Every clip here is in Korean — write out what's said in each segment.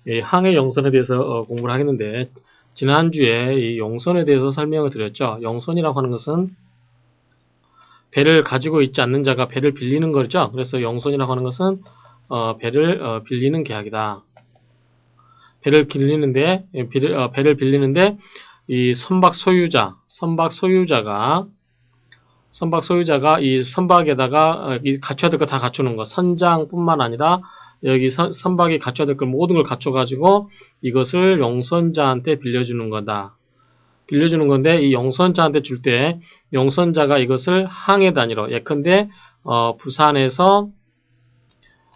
이 항해 용선에 대해서 공부를 하겠는데, 지난주에 이 용선에 대해서 설명을 드렸죠. 용선이라고 하는 것은 배를 가지고 있지 않는 자가 배를 빌리는 거죠. 그래서 용선이라고 하는 것은 배를 빌리는 계약이다. 배를 빌리는데 이 선박 소유자가 이 선박에다가 갖춰야 될 거 다 갖추는 거. 선장뿐만 아니라 여기 선박이 갖춰야 될 걸 모든 걸 갖춰가지고 이것을 용선자한테 빌려주는 거다. 빌려주는 건데 이 용선자한테 줄 때 용선자가 이것을 항해 단위로 예컨대 부산에서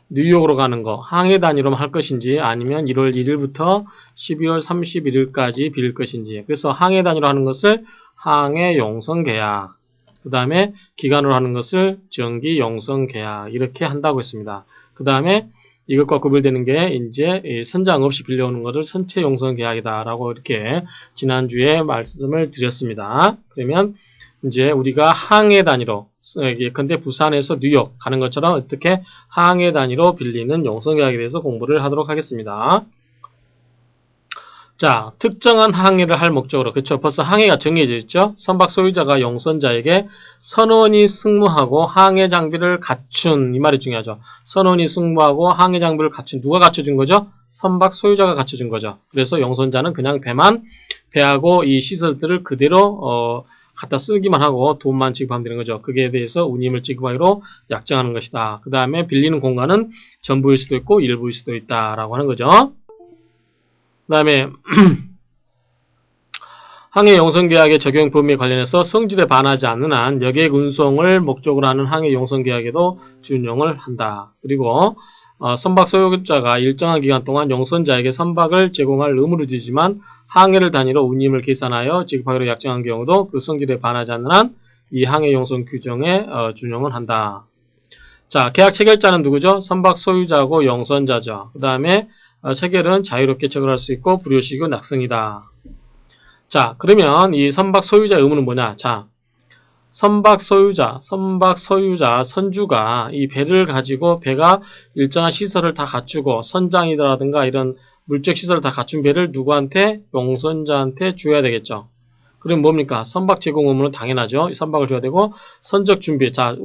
뉴욕으로 가는 거 항해 단위로 할 것인지 아니면 1월 1일부터 12월 31일까지 빌릴 것인지. 그래서 항해 단위로 하는 것을 항해 용선 계약, 그 다음에 기간으로 하는 것을 정기 용선 계약 이렇게 한다고 했습니다. 그 다음에 이것과 구별되는 게 이제 선장 없이 빌려오는 것을 선체 용선 계약이다라고 이렇게 지난주에 말씀을 드렸습니다. 그러면 이제 우리가 항해 단위로 예컨대 부산에서 뉴욕 가는 것처럼 어떻게 항해 단위로 빌리는 용선 계약에 대해서 공부를 하도록 하겠습니다. 자, 특정한 항해를 할 목적으로, 그쵸? 벌써 항해가 정해져 있죠? 선박 소유자가 용선자에게 선원이 승무하고 항해 장비를 갖춘, 이 말이 중요하죠. 선원이 승무하고 항해 장비를 갖춘, 누가 갖춰준 거죠? 선박 소유자가 갖춰준 거죠. 그래서 용선자는 그냥 배하고 이 시설들을 그대로, 갖다 쓰기만 하고 돈만 지급하면 되는 거죠. 그게 대해서 운임을 지급하기로 약정하는 것이다. 그 다음에 빌리는 공간은 전부일 수도 있고 일부일 수도 있다라고 하는 거죠. 그 다음에 항해 용선 계약의 적용 범위에 관련해서 성질에 반하지 않는 한 여객 운송을 목적으로 하는 항해 용선 계약에도 준용을 한다. 그리고 선박 소유자가 일정한 기간 동안 용선자에게 선박을 제공할 의무를 지지만 항해를 단위로 운임을 계산하여 지급하기로 약정한 경우도 그 성질에 반하지 않는 한 이 항해 용선 규정에 준용을 한다. 자, 계약 체결자는 누구죠? 선박 소유자고 용선자죠. 그 다음에 체결은 자유롭게 체결할 수 있고 불효시이고 낙성이다. 자, 그러면 이 선박 소유자의 의무는 뭐냐? 자, 선박 소유자, 선주가 이 배를 가지고 배가 일정한 시설을 다 갖추고 선장이라든가 이런 물적 시설을 다 갖춘 배를 누구한테? 용선자한테 줘야 되겠죠. 그럼 뭡니까? 선박 제공 의무는 당연하죠. 이 선박을 줘야 되고 선적 준비. 자,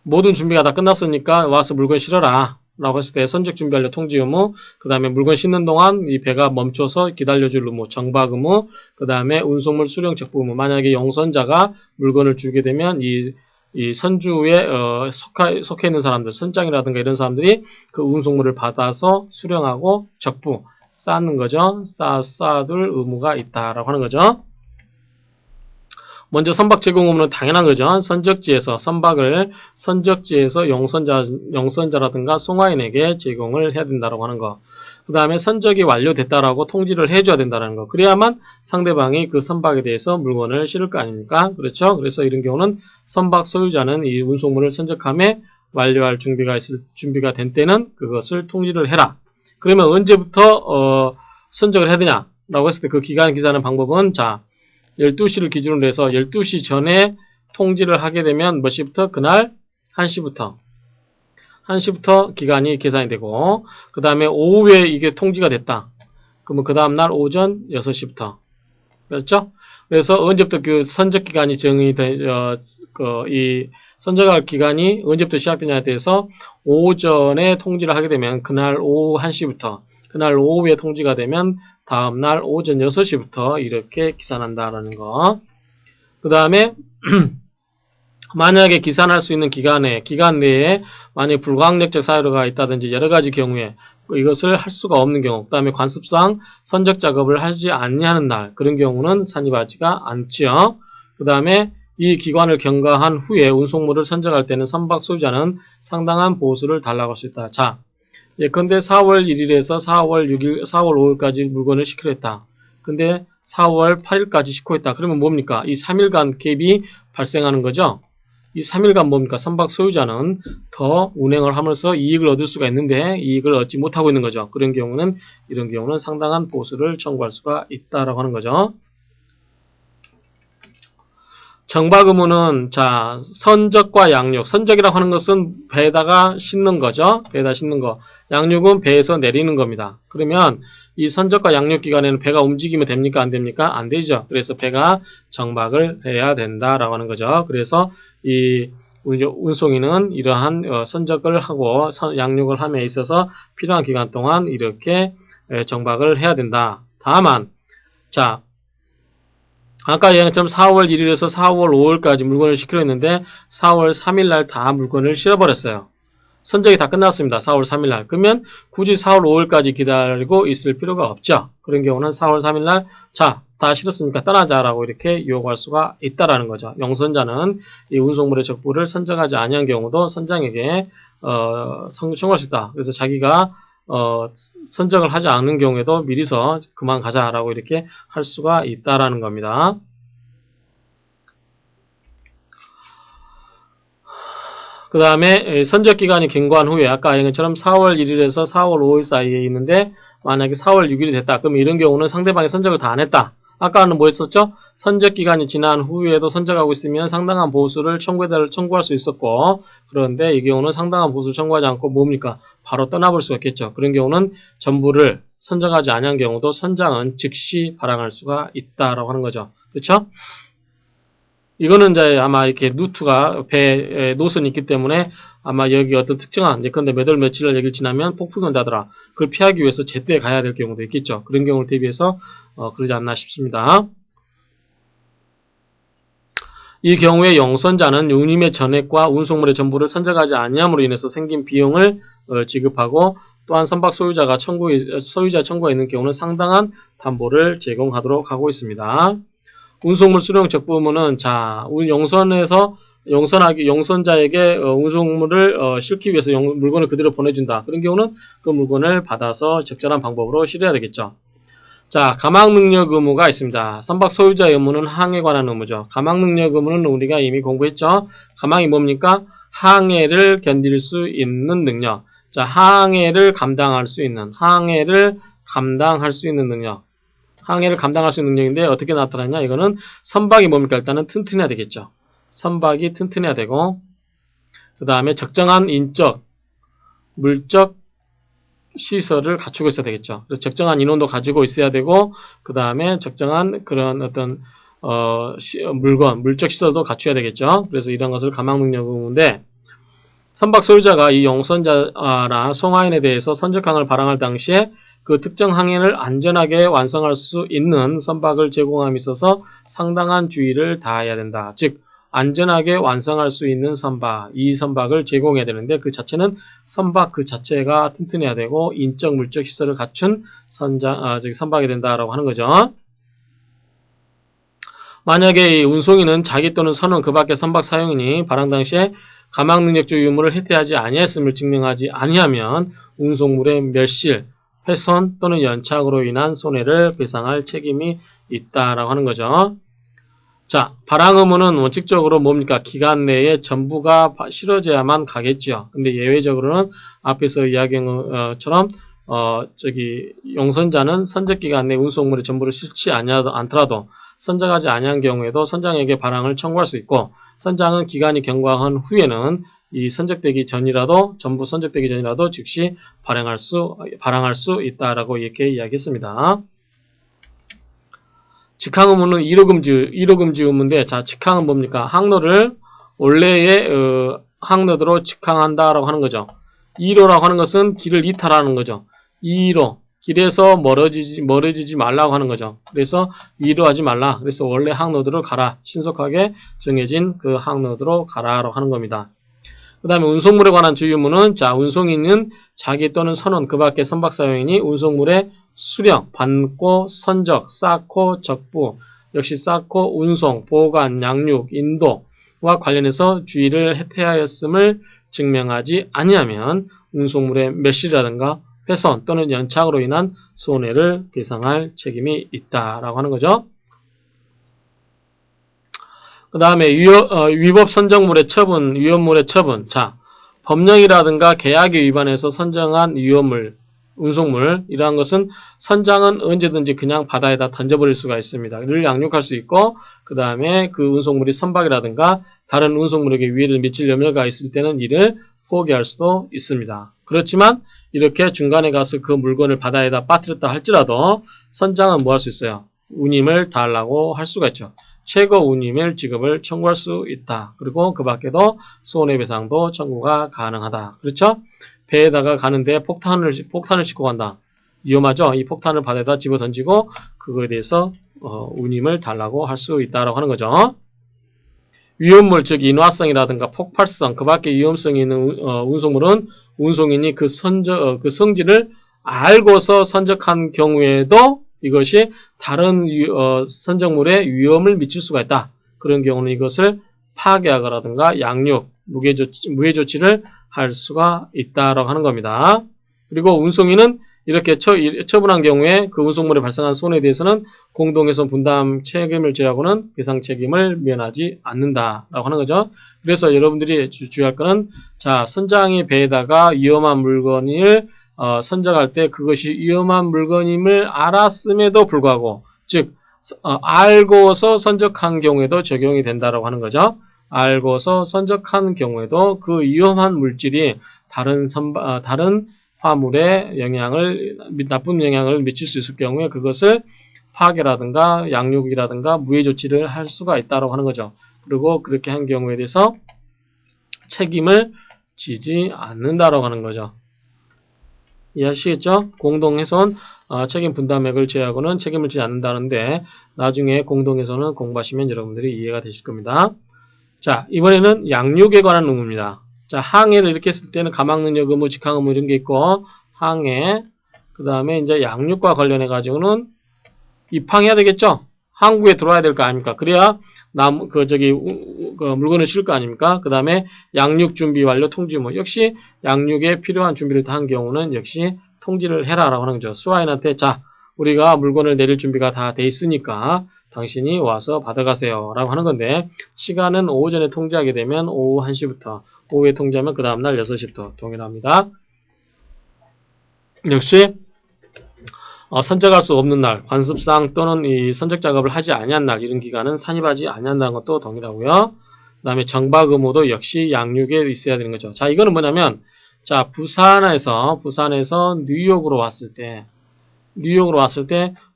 모든 준비가 다 끝났으니까 와서 물건 실어라 라고 했을 때 선적 준비하려 통지 의무, 그 다음에 물건 싣는 동안 이 배가 멈춰서 기다려줄 의무, 정박 의무, 그 다음에 운송물 수령 적부 의무. 만약에 용선자가 물건을 주게 되면 이 선주에 속해 있는 사람들, 선장이라든가 이런 사람들이 그 운송물을 받아서 수령하고 적부, 쌓는 거죠. 쌓아둘 의무가 있다라고 하는 거죠. 먼저 선박 제공 의무는 당연한 거죠. 선적지에서 용선자라든가 송화인에게 제공을 해야 된다고 하는 거. 그 다음에 선적이 완료됐다라고 통지를 해줘야 된다는 거. 그래야만 상대방이 그 선박에 대해서 물건을 실을 거 아닙니까? 그렇죠? 그래서 이런 경우는 선박 소유자는 이 운송물을 선적함에 완료할 준비가 된 때는 그것을 통지를 해라. 그러면 언제부터 선적을 해야 되냐라고 했을 때 그 기간 기사하는 방법은 자, 12시를 기준으로 해서 12시 전에 통지를 하게 되면 몇 시부터? 그날 1시부터 기간이 계산이 되고, 그 다음에 오후에 이게 통지가 됐다. 그러면 그 다음날 오전 6시부터. 그렇죠? 그래서 언제부터 그 선적 기간이 정의 이 선적할 기간이 언제부터 시작되냐에 대해서 오전에 통지를 하게 되면 그날 오후 1시부터, 그날 오후에 통지가 되면 다음날 오전 6시부터 이렇게 기산한다라는 거. 그 다음에 만약에 기산할 수 있는 기간 내에 만약에 불가항력적 사유가 있다든지 여러 가지 경우에 이것을 할 수가 없는 경우, 그 다음에 관습상 선적 작업을 하지 않냐는 날, 그런 경우는 산입하지가 않지요. 그 다음에 이 기관을 경과한 후에 운송물을 선적할 때는 선박 소유자는 상당한 보수를 달라고 할 수 있다. 자, 예컨대 4월 1일에서 4월 5일까지 물건을 시키려 했다. 근데 4월 8일까지 싣고 있다. 그러면 뭡니까? 이 3일간 갭이 발생하는 거죠. 이 3일간 뭡니까? 선박 소유자는 더 운행을 하면서 이익을 얻을 수가 있는데 이익을 얻지 못하고 있는 거죠. 이런 경우는 상당한 보수를 청구할 수가 있다라고 하는 거죠. 정박 의무는 자 선적과 양육. 선적이라고 하는 것은 배에다가 싣는 거죠. 배에다 싣는 거. 양육은 배에서 내리는 겁니다. 그러면 이 선적과 양육 기간에는 배가 움직이면 됩니까? 안 됩니까? 안 되죠. 그래서 배가 정박을 해야 된다라고 하는 거죠. 그래서 이 운송인은 이러한 선적을 하고 양육을 함에 있어서 필요한 기간 동안 이렇게 정박을 해야 된다. 다만 자 아까 얘기했처럼 4월 1일에서 4월 5일까지 물건을 실기로 했는데 4월 3일날 다 물건을 실어버렸어요. 선적이 다 끝났습니다. 4월 3일날. 그러면 굳이 4월 5일까지 기다리고 있을 필요가 없죠. 그런 경우는 4월 3일날 자, 다 실었으니까 떠나자라고 이렇게 요구할 수가 있다라는 거죠. 영선자는 이 운송물의 적부를 선적하지 아니한 경우도 선장에게 청구할 수 있다. 그래서 자기가 선적을 하지 않는 경우에도 미리서 그만 가자라고 이렇게 할 수가 있다라는 겁니다. 그 다음에 선적 기간이 경과한 후에 아까 얘기처럼 4월 1일에서 4월 5일 사이에 있는데 만약에 4월 6일이 됐다. 그럼 이런 경우는 상대방이 선적을 다 안 했다. 아까는 뭐 했었죠? 선적 기간이 지난 후에도 선적하고 있으면 상당한 보수를 청구할 수 있었고 그런데 이 경우는 상당한 보수를 청구하지 않고 뭡니까? 바로 떠나볼 수가 있겠죠. 그런 경우는 전부를 선적하지 않은 경우도 선장은 즉시 발행할 수가 있다라고 하는 거죠. 그렇죠? 이거는 이제 아마 이렇게 루트가 배에 노선이 있기 때문에 아마 여기 어떤 특정한 예컨대 몇 월 며칠을 여기를 지나면 폭풍이 온다더라. 그걸 피하기 위해서 제때 가야 될 경우도 있겠죠. 그런 경우를 대비해서 그러지 않나 싶습니다. 이 경우에 영선자는 운임의 전액과 운송물의 전부를 선적하지 아니함으로 인해서 생긴 비용을 지급하고 또한 선박 소유자 청구가 있는 경우는 상당한 담보를 제공하도록 하고 있습니다. 운송물 수령 적부 의무는 자 영선자에게 운송물을 실기 위해서 물건을 그대로 보내준다. 그런 경우는 그 물건을 받아서 적절한 방법으로 실어야 되겠죠. 자, 가망능력 의무가 있습니다. 선박 소유자의 의무는 항해에 관한 의무죠. 가망능력 의무는 우리가 이미 공부했죠. 가망이 뭡니까? 항해를 견딜 수 있는 능력. 자, 항해를 감당할 수 있는 능력. 항해를 감당할 수 있는 능력인데 어떻게 나타나냐? 이거는 선박이 뭡니까? 일단은 튼튼해야 되겠죠. 선박이 튼튼해야 되고 그 다음에 적정한 인적, 물적 시설을 갖추고 있어야 되겠죠. 그래서 적정한 인원도 가지고 있어야 되고 그 다음에 적정한 그런 어떤 물적 시설도 갖춰야 되겠죠. 그래서 이런 것을 가망능력 의무인데 선박 소유자가 이 영선자나 송하인에 대해서 선적항을 발행할 당시에 그 특정 항해를 안전하게 완성할 수 있는 선박을 제공함에 있어서 상당한 주의를 다해야 된다. 즉 안전하게 완성할 수 있는 선박, 이 선박을 제공해야 되는데 그 자체는 선박 그 자체가 튼튼해야 되고 인적 물적 시설을 갖춘 선박이 된다라고 하는 거죠. 만약에 이 운송인은 자기 또는 선원 그 밖의 선박 사용인이 발행 당시에 가망능력적 유무를 해태하지 아니했음을 증명하지 아니하면 운송물의 멸실, 훼손 또는 연착으로 인한 손해를 배상할 책임이 있다라고 하는 거죠. 자, 발행 의무는 원칙적으로 뭡니까? 기간 내에 전부가 실어져야만 가겠죠. 근데 예외적으로는 앞에서 이야기한 것처럼 용선자는 선적 기간 내 운송물의 전부를 실지 않더라도 선적하지 아니한 경우에도 선장에게 발행을 청구할 수 있고 선장은 기간이 경과한 후에는 이 선적되기 전이라도 전부 선적되기 전이라도 즉시 발행할 수 있다라고 이렇게 이야기했습니다. 직항 의무는 1호 금지 의무인데 자 직항은 뭡니까? 항로를 원래의 항로대로 직항한다라고 하는 거죠. 2호라고 하는 것은 길을 이탈하는 거죠. 2호 길에서 멀어지지 말라고 하는 거죠. 그래서 2로 하지 말라. 그래서 원래 항로대로 가라. 신속하게 정해진 그 항로대로 가라라고 하는 겁니다. 그 다음에 운송물에 관한 주의 의무는 자 운송인은 자기 또는 선원 그 밖의 선박 사용인이 운송물의 수령, 반고, 선적, 쌓고, 적부, 역시 쌓고, 운송, 보관, 양육, 인도와 관련해서 주의를 해태하였음을 증명하지 아니하면 운송물의 멸실이라든가 훼손 또는 연착으로 인한 손해를 배상할 책임이 있다라고 하는 거죠. 그 다음에 위법 선정물의 처분, 위험물의 처분. 자, 법령이라든가 계약에 위반해서 선정한 위험물, 운송물. 이러한 것은 선장은 언제든지 그냥 바다에다 던져버릴 수가 있습니다. 를 양육할 수 있고, 그 다음에 그 운송물이 선박이라든가 다른 운송물에게 위해를 미칠 염려가 있을 때는 이를 포기할 수도 있습니다. 그렇지만 이렇게 중간에 가서 그 물건을 바다에다 빠뜨렸다 할지라도 선장은 뭐 할 수 있어요? 운임을 달라고 할 수가 있죠. 최고 운임을 지급을 청구할 수 있다. 그리고 그 밖에도 손해배상도 청구가 가능하다. 그렇죠? 배에다가 가는데 폭탄을 싣고 간다. 위험하죠? 이 폭탄을 바다에다 집어 던지고 그거에 대해서 운임을 달라고 할 수 있다라고 하는 거죠. 위험물, 즉 인화성이라든가 폭발성, 그 밖에 위험성이 있는 운송물은 운송인이 그 성질을 알고서 선적한 경우에도 이것이 다른 선적물에 위험을 미칠 수가 있다. 그런 경우는 이것을 파괴하거라든가 양육, 무해 조치를 할 수가 있다라고 하는 겁니다. 그리고 운송인은 이렇게 처분한 경우에 그 운송물에 발생한 손해에 대해서는 공동훼손 분담 책임을 제하고는 배상 책임을 면하지 않는다라고 하는 거죠. 그래서 여러분들이 주의할 거는, 자, 선장이 배에다가 위험한 물건을 선적할 때 그것이 위험한 물건임을 알았음에도 불구하고, 즉 알고서 선적한 경우에도 적용이 된다라고 하는 거죠. 알고서 선적한 경우에도 그 위험한 물질이 다른 화물에 나쁜 영향을 미칠 수 있을 경우에 그것을 파괴라든가 양육이라든가 무해 조치를 할 수가 있다고 하는 거죠. 그리고 그렇게 한 경우에 대해서 책임을 지지 않는다라고 하는 거죠. 이해하시겠죠? 공동훼손 책임 분담액을 제하고는 책임을 지지 않는다는데, 나중에 공동훼손은 공부하시면 여러분들이 이해가 되실 겁니다. 자, 이번에는 양육에 관한 의무입니다. 자, 항해를 이렇게 했을 때는 가망능력 의무, 직항 의무 이런 게 있고, 항해, 그 다음에 이제 양육과 관련해 가지고는 입항해야 되겠죠? 항구에 들어와야 될 거 아닙니까? 그래야 물건을 실을 거 아닙니까? 그 다음에 양육 준비 완료 통지 의무. 역시 양육에 필요한 준비를 다 한 경우는 역시 통지를 해라라고 하는 거죠. 수화인한테, 자, 우리가 물건을 내릴 준비가 다 돼 있으니까 당신이 와서 받아가세요 라고 하는 건데, 시간은 오후 전에 통지하게 되면 오후 1시부터, 오후에 통지하면 그 다음날 6시부터 동일합니다. 역시 선적할 수 없는 날, 관습상 또는 이 선적 작업을 하지 아니한 날, 이런 기간은 산입하지 아니한다는 것도 동일하고요. 그 다음에 정박 의무도 역시 양육에 있어야 되는 거죠. 자, 이거는 뭐냐면, 자, 부산에서 뉴욕으로 왔을 때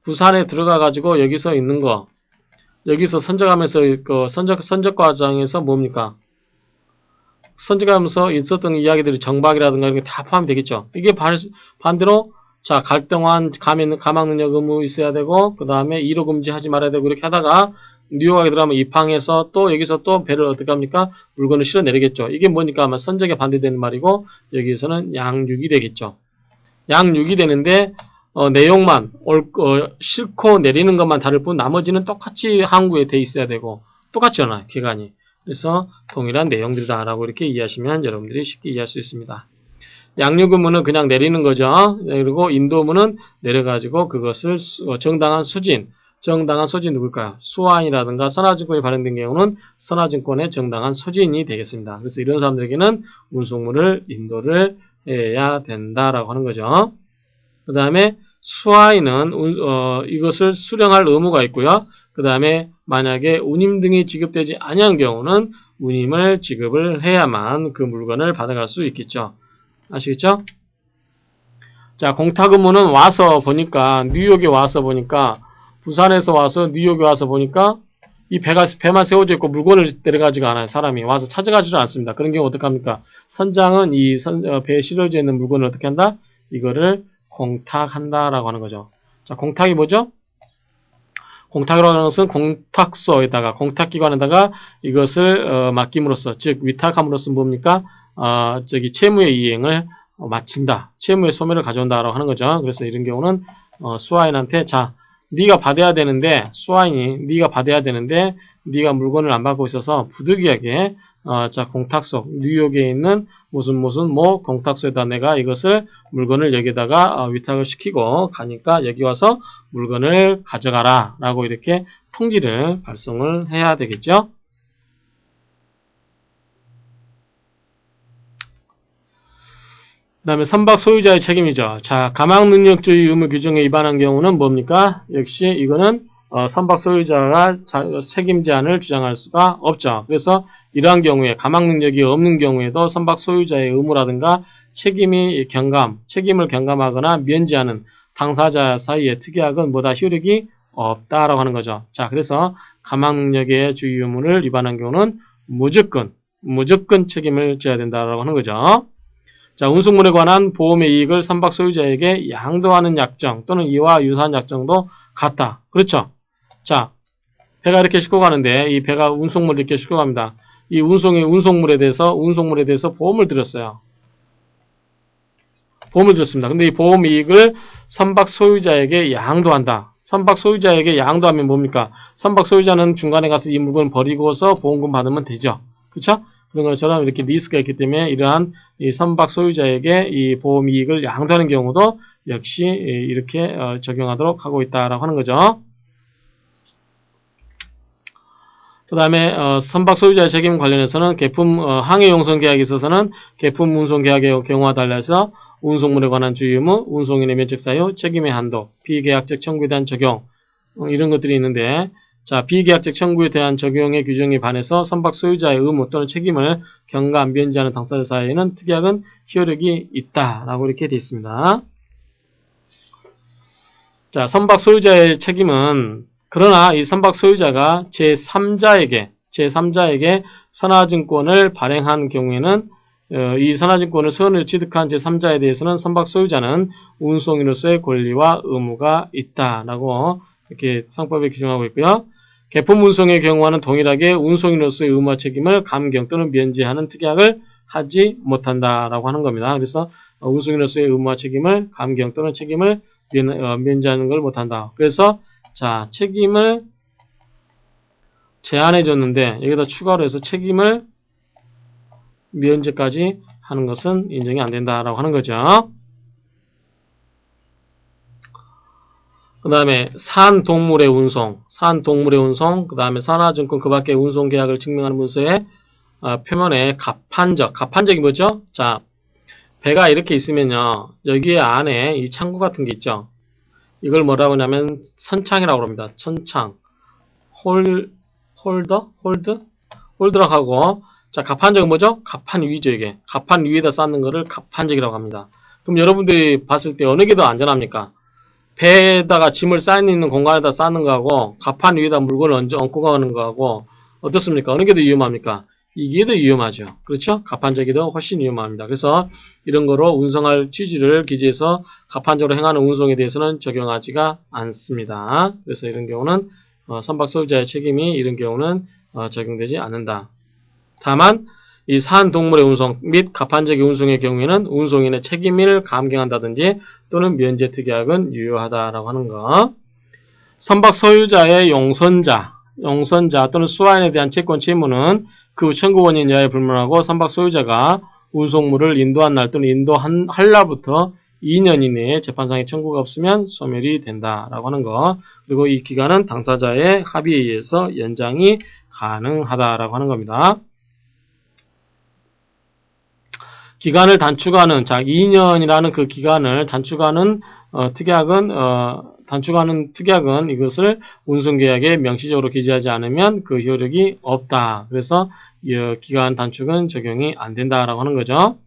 부산에 들어가 가지고 여기서 있는 거, 여기서 선적하면서 그 선적 과정에서 뭡니까? 선적하면서 있었던 이야기들이 정박이라든가 이런 게 다 포함되겠죠. 이게 반대로, 자, 갈 동안 가망 능력 의무 있어야 되고, 그 다음에 이로 금지하지 말아야 되고, 이렇게 하다가 뉴욕에 들어가면 입항해서 또 여기서 또 배를 어떻게 합니까? 물건을 실어 내리겠죠. 이게 뭐니까 아마 선적에 반대되는 말이고, 여기에서는 양육이 되겠죠. 양육이 되는데 내용만 싣고 내리는 것만 다를 뿐 나머지는 똑같이 항구에 돼 있어야 되고 똑같잖아요, 기간이. 그래서 동일한 내용들이다라고 이렇게 이해하시면 여러분들이 쉽게 이해할 수 있습니다. 양육 의무는 그냥 내리는 거죠. 그리고 인도 의무는 내려가지고 그것을 정당한 소진 누굴까요? 수화인이라든가 선화증권이 발행된 경우는 선화증권의 정당한 소진이 되겠습니다. 그래서 이런 사람들에게는 운송물을 인도를 해야 된다라고 하는 거죠. 그 다음에 수화인은 이것을 수령할 의무가 있고요. 그 다음에 만약에 운임 등이 지급되지 아니한 경우는 운임을 지급을 해야만 그 물건을 받아갈 수 있겠죠. 아시겠죠? 자, 공탁 의무는 와서 보니까, 뉴욕에 와서 보니까, 부산에서 와서 뉴욕에 와서 보니까 이 배만 세워져 있고 물건을 내려가지가 않아요. 사람이 와서 찾아가지도 않습니다. 그런 경우 어떡합니까? 선장은 이 배에 실어져 있는 물건을 어떻게 한다? 이거를 공탁한다라고 하는 거죠. 자, 공탁이 뭐죠? 공탁이라고 하는 것은 공탁소에다가, 공탁기관에다가 이것을 맡김으로써, 즉 위탁함으로써 뭡니까? 채무의 이행을 마친다. 채무의 소멸을 가져온다라고 하는 거죠. 그래서 이런 경우는 수화인한테, 자, 네가 받아야 되는데, 수화인이 네가 받아야 되는데 네가 물건을 안 받고 있어서 부득이하게 자, 공탁소, 뉴욕에 있는 무슨 공탁소에다 내가 이것을 물건을 여기다가 위탁을 시키고 가니까 여기 와서 물건을 가져가라 라고 이렇게 통지를 발송을 해야 되겠죠. 다음에 선박 소유자의 책임이죠. 자, 가망능력주의 의무 규정에 위반한 경우는 뭡니까? 역시 이거는 선박 소유자가 책임 제한을 주장할 수가 없죠. 그래서 이러한 경우에 가망능력이 없는 경우에도 선박 소유자의 의무라든가 책임을 경감하거나 면제하는 당사자 사이의 특약은 뭐다? 효력이 없다라고 하는 거죠. 자, 그래서 가망능력의 주의 의무를 위반한 경우는 무조건 책임을 져야 된다라고 하는 거죠. 자, 운송물에 관한 보험의 이익을 선박 소유자에게 양도하는 약정 또는 이와 유사한 약정도 같다. 그렇죠? 자, 배가 이렇게 싣고 가는데 이 배가 운송물을 이렇게 싣고 갑니다. 이 운송물에 대해서 보험을 들었어요. 보험을 들었습니다. 근데 이 보험 이익을 선박 소유자에게 양도한다. 선박 소유자에게 양도하면 뭡니까? 선박 소유자는 중간에 가서 이 물건을 버리고서 보험금 받으면 되죠. 그렇죠? 그런 것처럼 이렇게 리스크가 있기 때문에 이러한 이 선박 소유자에게 이 보험 이익을 양도하는 경우도 역시 이렇게 적용하도록 하고 있다라고 하는 거죠. 그 다음에 선박 소유자의 책임 관련해서는 항해 용선 계약에 있어서는 계품 운송 계약의 경우와 달라서 운송물에 관한 주의 의무, 운송인의 면책 사유, 책임의 한도, 비계약적 청구에 대한 적용 이런 것들이 있는데, 자, 비계약적 청구에 대한 적용의 규정에 반해서 선박 소유자의 의무 또는 책임을 경감, 면제하는 당사자 사이에는 특약은 효력이 있다라고 이렇게 되어 있습니다. 자, 선박 소유자의 책임은 그러나 이 선박 소유자가 제3자에게 선화증권을 발행한 경우에는 이 선화증권을 선을 취득한 제3자에 대해서는 선박 소유자는 운송인으로서의 권리와 의무가 있다라고 이렇게 상법에 규정하고 있고요. 계품 운송의 경우와는 동일하게 운송인으로서의 의무와 책임을 감경 또는 면제하는 특약을 하지 못한다라고 하는 겁니다. 그래서 운송인으로서의 의무와 책임을 감경 또는 책임을 면제하는 걸 못한다. 그래서 자, 책임을 제한해 줬는데 여기다 추가로 해서 책임을 면제까지 하는 것은 인정이 안 된다라고 하는 거죠. 그 다음에 산동물의 운송, 그 다음에 산하증권 그 밖의 운송계약을 증명하는 문서의 표면에 갑판적이 뭐죠? 자, 배가 이렇게 있으면요, 여기에 안에 이 창구 같은 게 있죠. 이걸 뭐라고 하냐면 선창이라고 합니다. 선창, 홀드라고 하고, 자, 갑판적은 뭐죠? 갑판 위죠, 이게. 갑판 위에다 쌓는 거를 갑판적이라고 합니다. 그럼 여러분들이 봤을 때 어느 게 더 안전합니까? 배에다가 짐을 쌓여있는 공간에다 쌓는 거하고 갑판 위에다 물건을 얹고 가는 거하고 어떻습니까? 어느 게 더 위험합니까? 이게 더 위험하죠. 그렇죠? 갑판적이 더 훨씬 위험합니다. 그래서 이런 거로 운송할 취지를 기재해서 갑판적으로 행하는 운송에 대해서는 적용하지가 않습니다. 그래서 이런 경우는 선박 소유자의 책임이 이런 경우는 적용되지 않는다. 다만 이 산동물의 운송 및 갑판적인 운송의 경우에는 운송인의 책임을 감경한다든지 또는 면제 특약은 유효하다라고 하는 거. 선박 소유자의 용선자 또는 수화인에 대한 채권 채무는 그 청구 원인 여하에 불문하고 선박 소유자가 운송물을 인도한 날 또는 인도할 날부터 2년 이내에 재판상의 청구가 없으면 소멸이 된다라고 하는 거. 그리고 이 기간은 당사자의 합의에 의해서 연장이 가능하다라고 하는 겁니다. 기간을 단축하는, 자, 2년이라는 그 기간을 단축하는 특약은 이것을 운송계약에 명시적으로 기재하지 않으면 그 효력이 없다. 그래서 이 기간 단축은 적용이 안 된다라고 하는 거죠.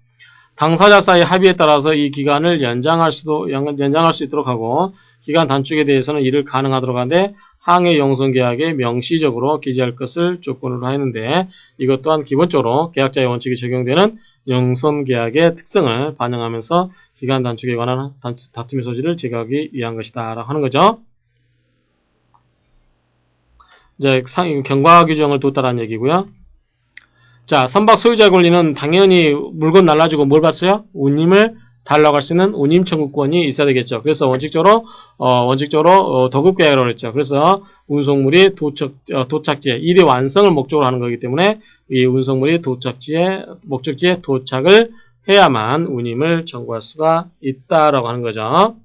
당사자 사이 합의에 따라서 이 기간을 연장할 수 있도록 하고, 기간 단축에 대해서는 이를 가능하도록 하는데, 항해 용선계약에 명시적으로 기재할 것을 조건으로 하였는데, 이것 또한 기본적으로 계약자의 원칙이 적용되는 용선계약의 특성을 반영하면서 기간 단축에 관한 다툼의 소지를 제거하기 위한 것이다 라고 하는 거죠. 이제 경과 규정을 뒀다라는 얘기고요. 자, 선박 소유자의 권리는 당연히 물건 날라주고 뭘 받어요? 운임을 달라고 할 수 있는 운임 청구권이 있어야 되겠죠. 그래서 원칙적으로 도급 계약이라고 했죠. 그래서 운송물이 도착지에 일의 완성을 목적으로 하는 거기 때문에 이 운송물이 목적지에 도착을 해야만 운임을 청구할 수가 있다라고 하는 거죠.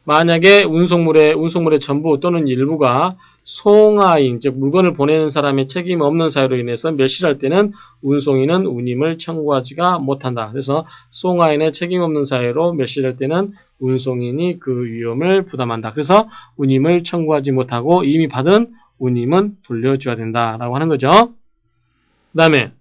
만약에 운송물의 전부 또는 일부가 송하인, 즉 물건을 보내는 사람의 책임 없는 사유로 인해서 멸실할 때는 운송인은 운임을 청구하지가 못한다. 그래서 송하인의 책임 없는 사유로 멸실할 때는 운송인이 그 위험을 부담한다. 그래서 운임을 청구하지 못하고 이미 받은 운임은 돌려줘야 된다라고 하는 거죠. 그 다음에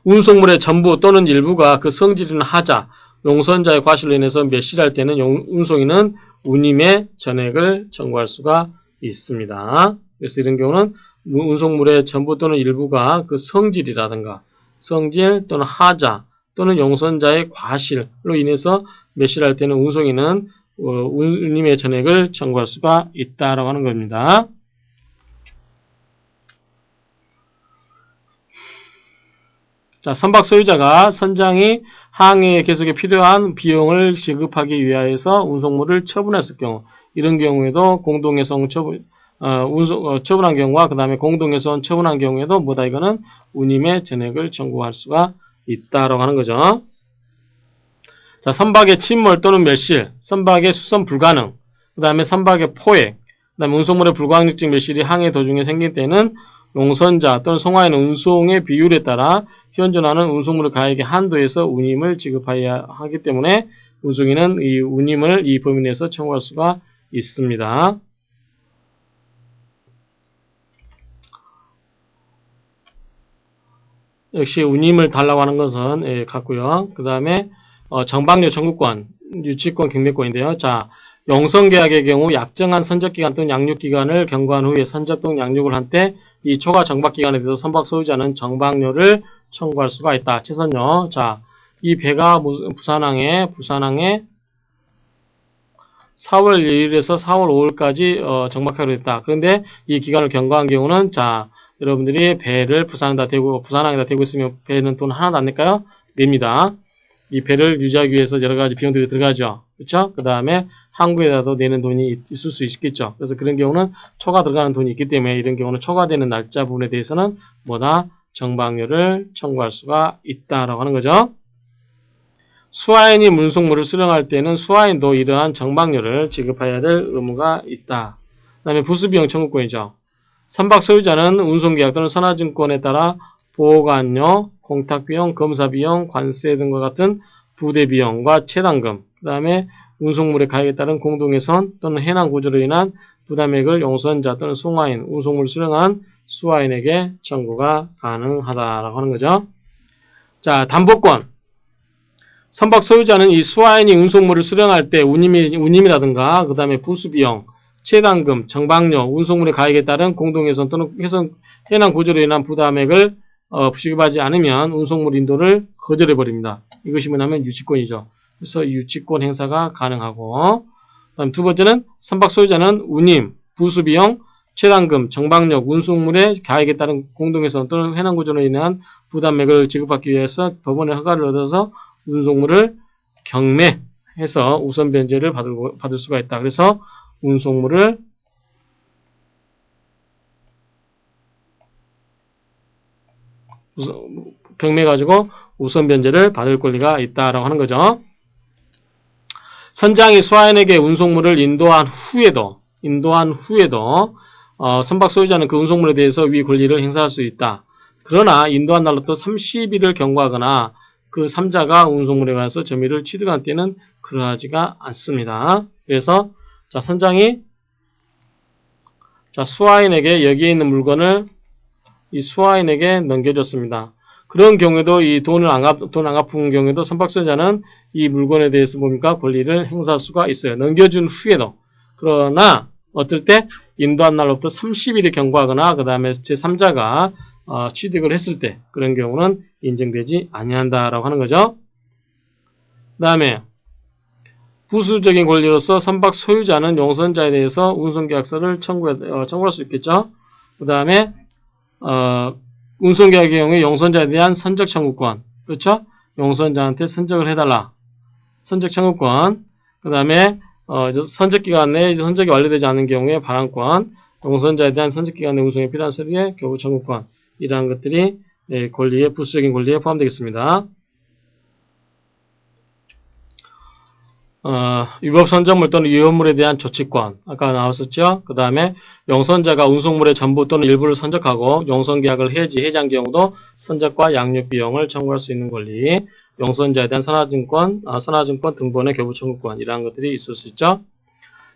운송물의 전부 또는 일부가 그 성질이나 하자, 용선자의 과실로 인해서 멸실할 때는 운송인은 운임의 전액을 청구할 수가 있습니다. 그래서 이런 경우는 운송물의 전부 또는 일부가 그 성질이라든가 성질 또는 하자 또는 용선자의 과실로 인해서 멸실할 때는 운송인은 운임의 전액을 청구할 수가 있다라고 하는 겁니다. 자, 선박 소유자가 선장이 항해 계속에 필요한 비용을 지급하기 위하여서 운송물을 처분했을 경우, 이런 경우에도 공동훼손 처분한 경우와 그 다음에 공동훼손 처분한 경우에도 뭐다 이거는 운임의 전액을 청구할 수가 있다라고 하는 거죠. 자, 선박의 침몰 또는 멸실, 선박의 수선 불가능, 그 다음에 선박의 포획, 그 다음에 운송물의 불가항력적 멸실이 항해 도중에 생길 때는 용선자 또는 송화인 운송의 비율에 따라 현존하는 운송물의 가액의 한도에서 운임을 지급해야 하기 때문에 운송인은 이 운임을 이 범위 내에서 청구할 수가 있습니다. 역시 운임을 달라고 하는 것은 같고요. 그 다음에 정박료 청구권, 유치권, 경매권인데요. 자, 용선계약의 경우 약정한 선적기간 또는 양육기간을 경과한 후에 선적 또는 양육을 한 때 이 초과 정박기간에 대해서 선박 소유자는 정박료를 청구할 수가 있다. 최선요. 자, 이 배가 부산항에 4월 1일에서 4월 5일까지 정박하기로 했다. 그런데 이 기간을 경과한 경우는 자, 여러분들이 배를 부산항에다 대고 있으면 배는 돈 하나도 안 낼까요? 냅니다. 이 배를 유지하기 위해서 여러 가지 비용들이 들어가죠. 그렇죠? 그 다음에 항구에다도 내는 돈이 있을 수 있겠죠. 그래서 그런 경우는 초과 들어가는 돈이 있기 때문에 이런 경우는 초과되는 날짜 부분에 대해서는 뭐다? 정박료를 청구할 수가 있다라고 하는 거죠. 수화인이 운송물을 수령할 때는 수화인도 이러한 정박료를 지급해야 될 의무가 있다. 그 다음에 부수비용 청구권이죠. 선박 소유자는 운송계약 또는 선화증권에 따라 보관료, 공탁비용, 검사비용, 관세 등과 같은 부대비용과 체당금, 그 다음에 운송물의 가액에 따른 공동훼손 또는 해난 구조로 인한 부담액을 용선자 또는 송화인, 운송물을 수령한 수화인에게 청구가 가능하다라고 하는 거죠. 자, 담보권. 선박 소유자는 이 수화인이 운송물을 수령할 때 운임이라든가 그 다음에 부수비용, 체당금, 정박료, 운송물의 가액에 따른 공동훼손 또는 해난 구조로 인한 부담액을 지급하지 않으면 운송물 인도를 거절해버립니다. 이것이 뭐냐면 유치권이죠. 그래서 유치권 행사가 가능하고, 그다음 두 번째는 선박 소유자는 운임, 부수비용, 체당금, 정박력, 운송물의 가액에 따른 공동훼손 또는 해난 구조로 인한 부담액을 지급받기 위해서 법원의 허가를 얻어서 운송물을 경매해서 우선 변제를 받을 수가 있다. 그래서 운송물을 경매 가지고 우선 변제를 받을 권리가 있다라고 하는 거죠. 선장이 수화인에게 운송물을 인도한 후에도 선박 소유자는 그 운송물에 대해서 위 권리를 행사할 수 있다. 그러나 인도한 날로부터 30일을 경과하거나 그 3자가 운송물에 관해서 점유를 취득한 때는 그러하지가 않습니다. 그래서 자, 선장이 자, 수화인에게 여기에 있는 물건을 이 수화인에게 넘겨줬습니다. 그런 경우에도 이 돈을 안 갚은 경우에도 선박 소유자는 이 물건에 대해서 뭡니까? 권리를 행사할 수가 있어요. 넘겨준 후에도. 그러나 어떨 때 인도한 날로부터 30일이 경과하거나 그 다음에 제3자가 취득을 했을 때 그런 경우는 인정되지 아니한다라고 하는 거죠. 그 다음에 부수적인 권리로서 선박 소유자는 용선자에 대해서 운송계약서를 청구할 수 있겠죠. 그 다음에 운송계약의 경우에 용선자에 대한 선적 청구권, 그렇죠? 용선자한테 선적을 해달라. 선적 청구권. 그 다음에 선적 기간 내에 선적이 완료되지 않은 경우에 발행권, 용선자에 대한 선적 기간 내 운송에 필요한 서류의 교부 청구권, 이러한 것들이 권리의 부수적인 권리에 포함되겠습니다. 위법 선적물 또는 위험물에 대한 조치권, 아까 나왔었죠? 그 다음에 용선자가 운송물의 전부 또는 일부를 선적하고 용선계약을 해지한 경우도 선적과 양육 비용을 청구할 수 있는 권리, 용선자에 대한 선화증권 등본의 교부 청구권, 이러한 것들이 있을 수 있죠?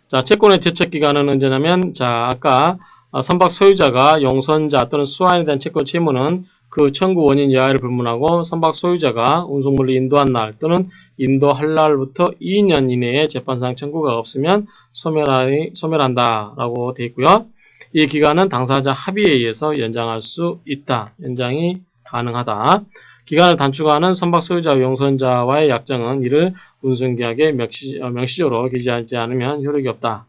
자, 채권의 제척기간은 언제냐면, 자, 아까 선박 소유자가 용선자 또는 수화인에 대한 채권 채무는 그 청구 원인 여하를 불문하고 선박 소유자가 운송물을 인도한 날 또는 인도할 날부터 2년 이내에 재판상 청구가 없으면 소멸한다라고 되어 있고요. 이 기간은 당사자 합의에 의해서 연장할 수 있다. 연장이 가능하다. 기간을 단축하는 선박 소유자와 용선자와의 약정은 이를 운송계약에 명시적으로 기재하지 않으면 효력이 없다.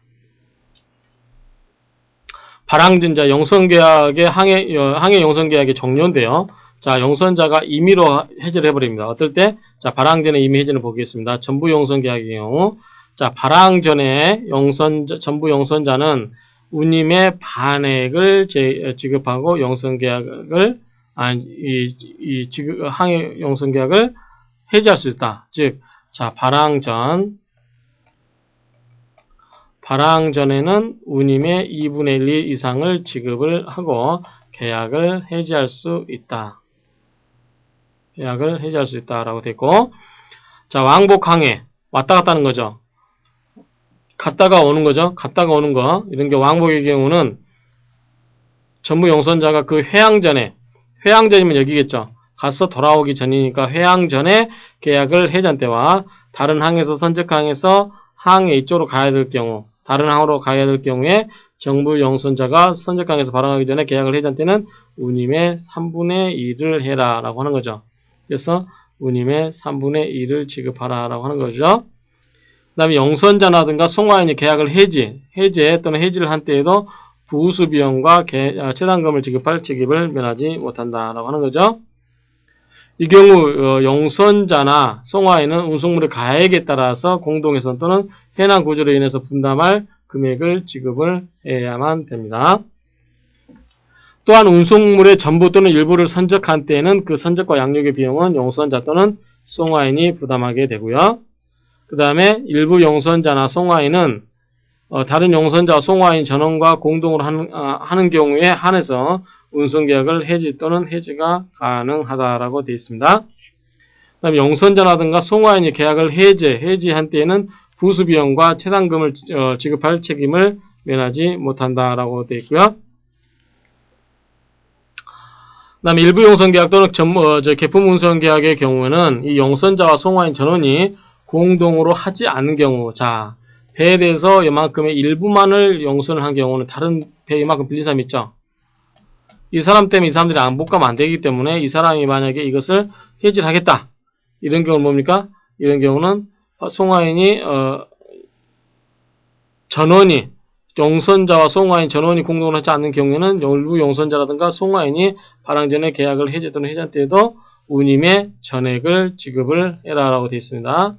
발항전자 용선계약의 항해 용선계약의 종료인데요. 자, 용선자가 임의로 해지를 해버립니다. 어떨 때? 자, 발항전에 임의 해지는 보겠습니다. 전부 용선계약의 경우, 자, 발항전에 전부 용선자는 운임의 반액을 지급하고 용선계약을 항해 용선계약을 해지할 수 있다. 즉, 자, 발항전에는 운임의 2분의 1 이상을 지급을 하고 계약을 해지할 수 있다. 계약을 해지할 수 있다라고 되어 있고, 자, 왕복항해 왔다 갔다 하는 거죠. 갔다가 오는 거죠. 갔다가 오는 거. 이런 게 왕복의 경우는 전부 용선자가 그 회항전이면 여기겠죠. 가서 돌아오기 전이니까 회항 전에 계약을 해지한 때와 다른 항에서 선적항에서 항해 이쪽으로 가야 될 경우, 다른 항으로 가야 될 경우에 정부 용선자가 선적항에서 발항하기 전에 계약을 해지한 때는 운임의 3분의 1을 해라 라고 하는 거죠. 그래서 운임의 3분의 1을 지급하라 라고 하는 거죠. 그 다음에 용선자라든가 송화인이 계약을 해제 또는 해지를 한 때에도 부수 비용과 채당금을 지급할 책임을 면하지 못한다라고 하는 거죠. 이 경우 용선자나 송화인은 운송물의 가액에 따라서 공동훼손 또는 해난 구조로 인해서 분담할 금액을 지급을 해야만 됩니다. 또한 운송물의 전부 또는 일부를 선적한 때에는 그 선적과 양육의 비용은 용선자 또는 송화인이 부담하게 되고요. 그 다음에 일부 용선자나 송화인은 다른 용선자와 송화인 전원과 공동으로 하는 경우에 한해서 운송계약을 해지 또는 해지가 가능하다라고 되어 있습니다. 그 다음에 용선자라든가 송화인이 계약을 해지한 때에는 부수비용과 채당금을 지급할 책임을 면하지 못한다라고 되어 있고요. 그 다음에 일부 용선계약 또는 개품 운송계약의 경우에는 이 용선자와 송화인 전원이 공동으로 하지 않는 경우, 자, 배에 대해서 이만큼의 일부만을 용선을 한 경우는 다른 배 이만큼 빌린 사람 있죠? 이 사람 때문에 이 사람들이 못 가면 안 되기 때문에 이 사람이 만약에 이것을 해지를 하겠다. 이런 경우는 뭡니까? 이런 경우는 송화인이, 전원이, 용선자와 송화인 전원이 공동으로 하지 않는 경우에는 일부 용선자라든가 송화인이 발항전에 계약을 해지 또는 해지한 때에도 운임의 전액을 지급을 해라라고 되어 있습니다.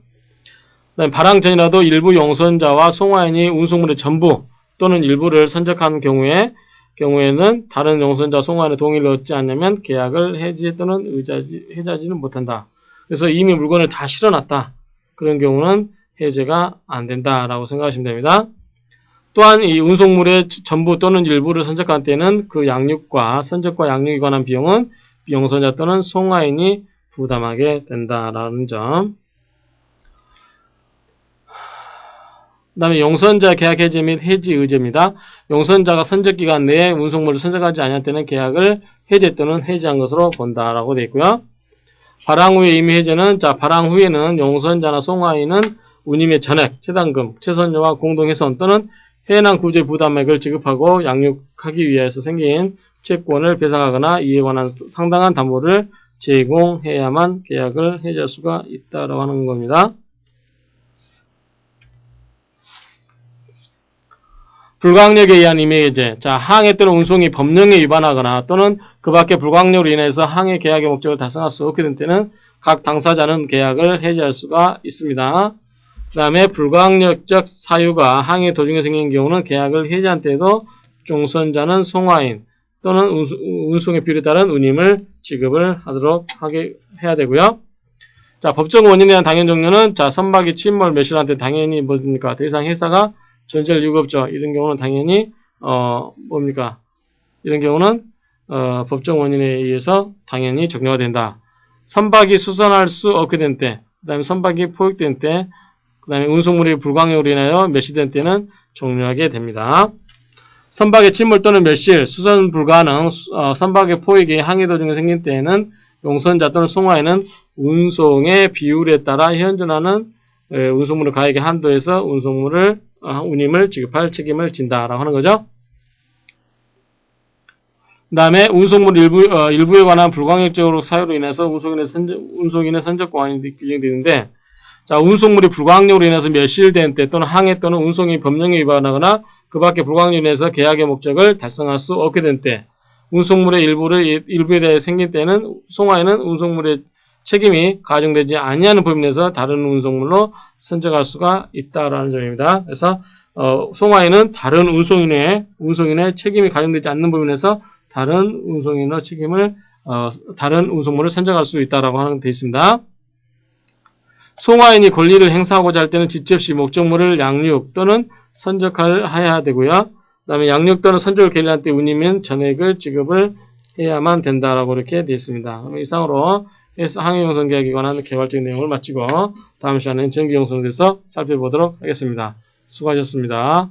발항 전이라도 일부 용선자와 송화인이 운송물의 전부 또는 일부를 선적한 경우에는 다른 용선자 송화인의 동의를 얻지 않으면 계약을 해지 또는 해지하지는 못한다. 그래서 이미 물건을 다 실어놨다. 그런 경우는 해제가 안 된다라고 생각하시면 됩니다. 또한 이 운송물의 전부 또는 일부를 선적한 때는 그 양육과 선적과 양육에 관한 비용은 용선자 또는 송화인이 부담하게 된다라는 점. 그 다음에 용선자 계약 해지 및 해지 의제입니다. 용선자가 선적기간 내에 운송물을 선적하지 않을 때는 계약을 해제 또는 해지한 것으로 본다라고 되어 있고요. 발항 후의 임의 해제는, 자, 발항 후에는 용선자나 송화인은 운임의 전액, 채당금, 채선료와 공동훼손 또는 해난 구조의 부담액을 지급하고 양육하기 위해서 생긴 채권을 배상하거나 이에 관한 상당한 담보를 제공해야만 계약을 해지할 수가 있다라고 하는 겁니다. 불가항력에 의한 임의해제. 자, 항해 또는 운송이 법령에 위반하거나 또는 그 밖의 불가항력으로 인해서 항해 계약의 목적을 달성할 수 없게 된 때는 각 당사자는 계약을 해지할 수가 있습니다. 그 다음에 불가항력적 사유가 항해 도중에 생긴 경우는 계약을 해지한 때에도 용선자는 송화인 또는 운송의 비율에 따른 운임을 지급을 하도록 해야 되고요. 자, 법적 원인에 대한 당연 종료는, 자, 선박이 침몰 매실한테 당연히 뭡니까? 더 이상 회사가 존재할 이유가 없죠. 이런 경우는 당연히, 뭡니까? 이런 경우는, 법적 원인에 의해서 당연히 종료가 된다. 선박이 수선할 수 없게 된 때, 그 다음에 선박이 포획된 때, 그 다음에 운송물이 불광역으로 인하여 멸실된 때는 종료하게 됩니다. 선박의 침몰 또는 멸실, 수선 불가능, 선박의 포획이 항해 도중에 생긴 때에는 용선자 또는 송화에는 운송의 비율에 따라 현존하는 운송물의 가액의 한도에서 운임을 지급할 책임을 진다라고 하는 거죠. 그 다음에 운송물 일부에 관한 불광역적으로 사유로 인해서 운송인의 선적 권한이 규정되는데, 자, 운송물이 불광역으로 인해서 멸실된 때 또는 항해 또는 운송이 법령에 위반하거나 그 밖에 불광역으로 인해서 계약의 목적을 달성할 수 없게 된 때, 운송물의 일부에 대해 생긴 때는 송화에는 운송물의 책임이 가중되지 아니하는 법인 내에서 다른 운송물로 선적할 수가 있다라는 점입니다. 그래서 송화에는 다른 운송인의 책임이 가중되지 않는 법인 내에서 다른 운송인의 책임을 다른 운송물을 선적할 수 있다라고 하는 데 있습니다. 송화인이 권리를 행사하고자 할 때는 지체 없이 목적물을 양육 또는 선적해야 되고요. 그 다음에 양육 또는 선적을 계획할 때 운임은 전액을 지급을 해야만 된다라고 이렇게 되어 있습니다. 그럼 이상으로 항해용선계약에 관한 개괄적인 내용을 마치고 다음 시간에는 전기용선에 대해서 살펴보도록 하겠습니다. 수고하셨습니다.